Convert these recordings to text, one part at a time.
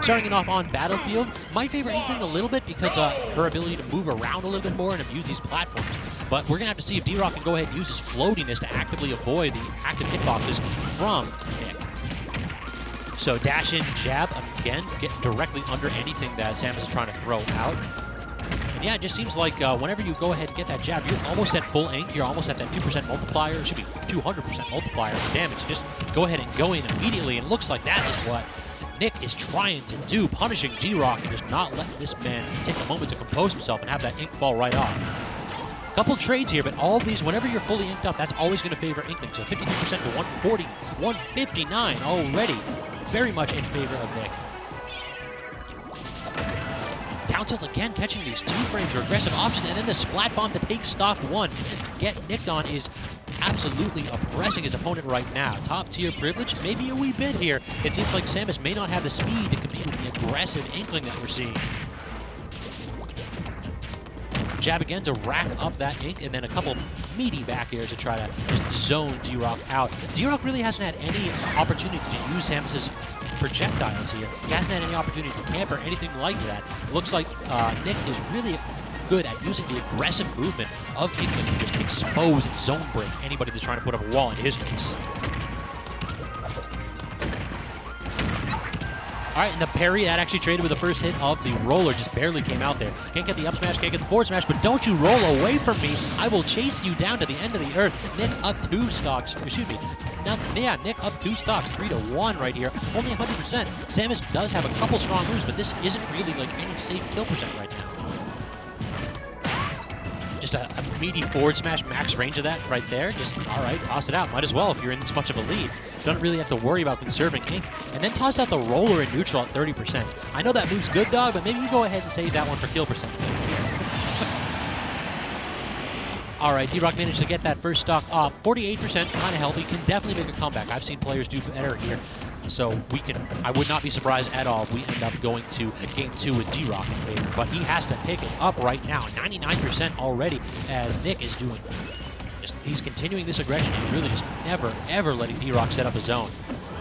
Starting it off on Battlefield, my favorite Inkling a little bit because her ability to move around a little bit more and abuse these platforms. But we're going to have to see if dRokk can go ahead and use his floatiness to actively avoid the active hitboxes from Nick. So dash in, jab, again, get directly under anything that Samus is trying to throw out. And yeah, it just seems like whenever you go ahead and get that jab, you're almost at full ink, you're almost at that 2% multiplier, it should be 200% multiplier of damage. Just go ahead and go in immediately, and it looks like that is what Nick is trying to do, punishing dRokk and just not letting this man take a moment to compose himself and have that ink fall right off. Couple trades here, but all of these, whenever you're fully inked up, that's always going to favor Inkling. So 53% to 140, 159 already, very much in favor of Nick. Down tilt again, catching these 2 frames, or aggressive options, and then the splat bomb to take stock 1. GetNikkDon is absolutely oppressing his opponent right now. Top tier privilege, maybe a wee bit here. It seems like Samus may not have the speed to compete with the aggressive Inkling that we're seeing. Jab again to rack up that ink, and then a couple meaty back airs to try to just zone dRokk out. dRokk really hasn't had any opportunity to use Samus's projectiles here. He hasn't had any opportunity to camp or anything like that. It looks like Nick is really good at using the aggressive movement of Inkling to just expose and zone break anybody that's trying to put up a wall in his face. All right, and the parry that actually traded with the first hit of the roller just barely came out there. Can't get the up smash, can't get the forward smash, but don't you roll away from me. I will chase you down to the end of the earth. Nick up 2 stocks, excuse me. Yeah, Nick up 2 stocks, 3-1 right here. Only 100%. Samus does have a couple strong moves, but this isn't really like any safe kill percent right now. Just a meaty forward smash, max range of that right there. Just, all right, toss it out. Might as well if you're in this much of a lead. Don't really have to worry about conserving ink. And then toss out the roller in neutral at 30%. I know that move's good, dog, but maybe you go ahead and save that one for kill percent. All right, dRokk managed to get that first stock off. 48%, kind of healthy. Can definitely make a comeback. I've seen players do better here. So I would not be surprised at all if we end up going to game 2 with dRokk in favor. But he has to pick it up right now. 99% already as Nick is doing. He's continuing this aggression and really just never, ever letting dRokk set up a zone.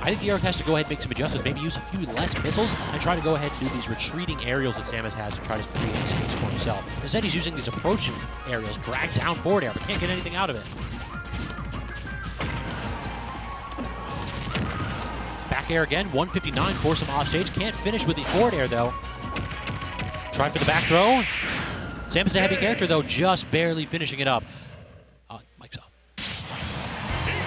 I think dRokk has to go ahead and make some adjustments, maybe use a few less missiles and try to go ahead and do these retreating aerials that Samus has to try to create space for himself. Instead, he's using these approaching aerials, drag down forward air, but can't get anything out of it. Back air again, 159, force him off stage. Can't finish with the forward air though. Try for the back throw. Samus is a heavy character though, just barely finishing it up. Mic's up.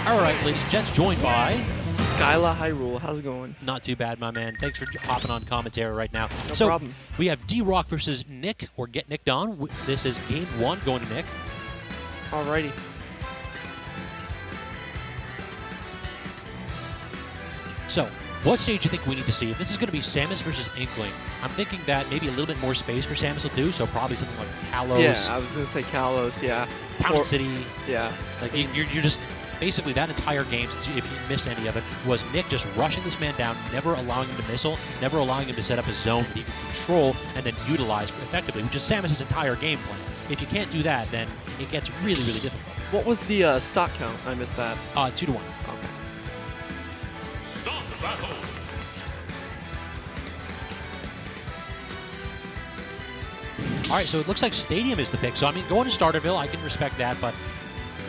All right, ladies and gents, joined by Skyla Hyrule. How's it going? Not too bad, my man. Thanks for hopping on commentary right now. No problem. We have dRokk versus Nick, or GetNikkDon. This is game 1 going to Nick. Alrighty. So, what stage do you think we need to see? If this is going to be Samus versus Inkling, I'm thinking that maybe a little bit more space for Samus will do, so probably something like Kalos. Yeah, I was going to say Kalos, yeah. Pound City. Yeah. Like, you're just... Basically, that entire game, if you missed any of it, was Nick just rushing this man down, never allowing him to missile, never allowing him to set up his zone that he can control and then utilize effectively, which is Samus' entire game plan. If you can't do that, then it gets really, really difficult. What was the stock count? I missed that. 2-1. Okay. Start the battle. All right, so it looks like Stadium is the pick. So, I mean, going to Starterville, I can respect that, but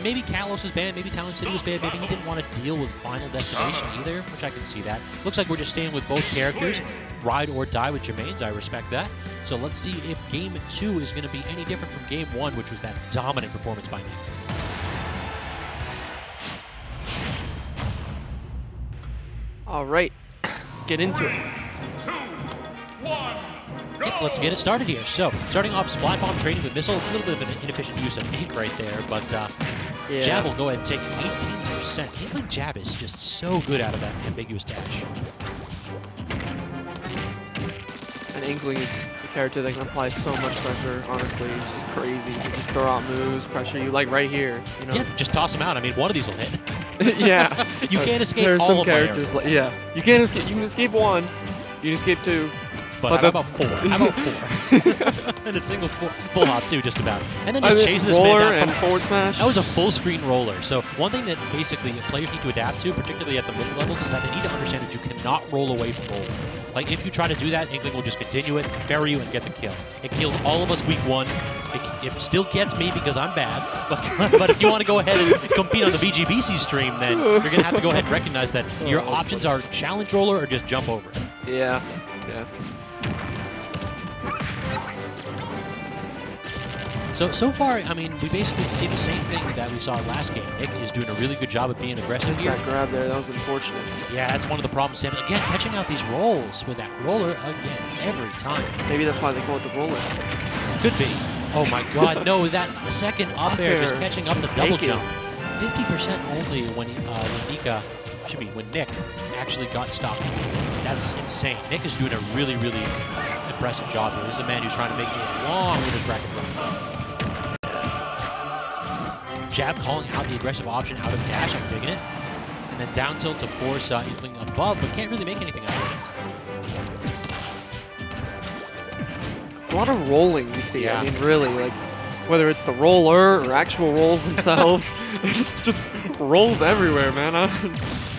maybe Kalos was banned, maybe Talon City was banned, maybe he didn't want to deal with Final Destination either, which I can see that. Looks like we're just staying with both characters. Ride or die with Jermaine's, I respect that. So let's see if Game 2 is going to be any different from Game 1, which was that dominant performance by Nick. All right, let's get into it. 2, 1, go! Yep, let's get it started here. So, starting off Splat Bomb trading with Missile, a little bit of an inefficient use of ink right there, but Yeah. Jab will go ahead and take 18%. Inkling Jab is just so good out of that ambiguous dash. And Inkling is just a character that can apply so much pressure, honestly. It's just crazy. You can just throw out moves, pressure you, like right here. You know? Yeah, just toss them out. I mean, one of these will hit. Yeah. You can't escape There are all some of my characters arrows. yeah. You can't escape. You can escape one. You can escape two. But how about 4? How about 4? And a single full hop, too, just about. And then just chasing this man roller down. and forward smash. That was a full screen roller. So one thing that basically players need to adapt to, particularly at the middle levels, is that they need to understand that you cannot roll away from roller. Like, if you try to do that, Inkling will just continue it, bury you, and get the kill. It killed all of us week 1. It still gets me because I'm bad, but if you want to go ahead and compete on the VGBC stream, then you're going to have to go ahead and recognize that your options are challenge roller or just jump over it. Yeah, yeah. So far, I mean, we basically see the same thing that we saw last game. Nick is doing a really good job of being aggressive here. That grab there, that was unfortunate. Yeah, that's one of the problems. Samus, again, catching out these rolls with that roller again every time. Maybe that's why they call it the roller. Could be. Oh my God, no! That the second up air just catching up the double jump. 50% only when when Nick actually got stopped. That's insane. Nick is doing a really, really impressive job here. This is a man who's trying to make it long with his bracket run. Jab calling out the aggressive option out of dash. I'm digging it. And then down tilt to force Inkling above, but can't really make anything out of it. A lot of rolling you see. Yeah. I mean, really, like, whether it's the roller or actual rolls themselves, just rolls everywhere, man.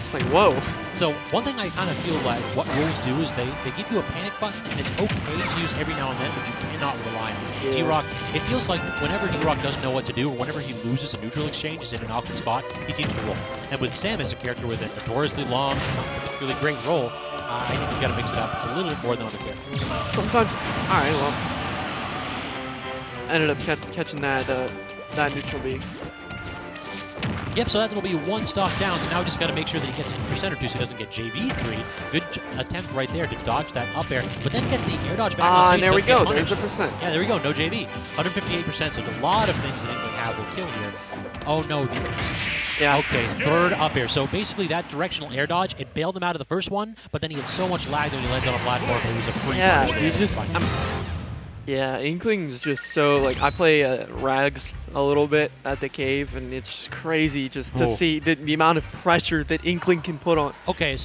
It's like, whoa. So one thing I kind of feel like what rules do is they give you a panic button, and it's okay to use every now and then, but you cannot rely on it. Yeah. dRokk, it feels like whenever dRokk doesn't know what to do, or whenever he loses a neutral exchange, is in an awkward spot, he seems to roll. And with Samus, a character with a notoriously long, not particularly great roll, I think you got to mix it up a little bit more than other characters. Sometimes, all right, well, ended up catching that that neutral B. Yep, so that'll be one stock down, so now we just got to make sure that he gets a percent or two so he doesn't get JV3. Good attempt right there to dodge that up air, but then gets the air dodge back. Ah, and there we go. There's the percent. Yeah, there we go. No JV. 158%, so a lot of things that Inkling have will kill here. Oh, no. Yeah. Okay, third up air. So basically that directional air dodge, it bailed him out of the first one, but then he had so much lag that he landed on a platform and it was a free Yeah, you just... Yeah, Inkling's just so, like, I play Rags a little bit at the cave, and it's just crazy just to see the amount of pressure that Inkling can put on. Okay,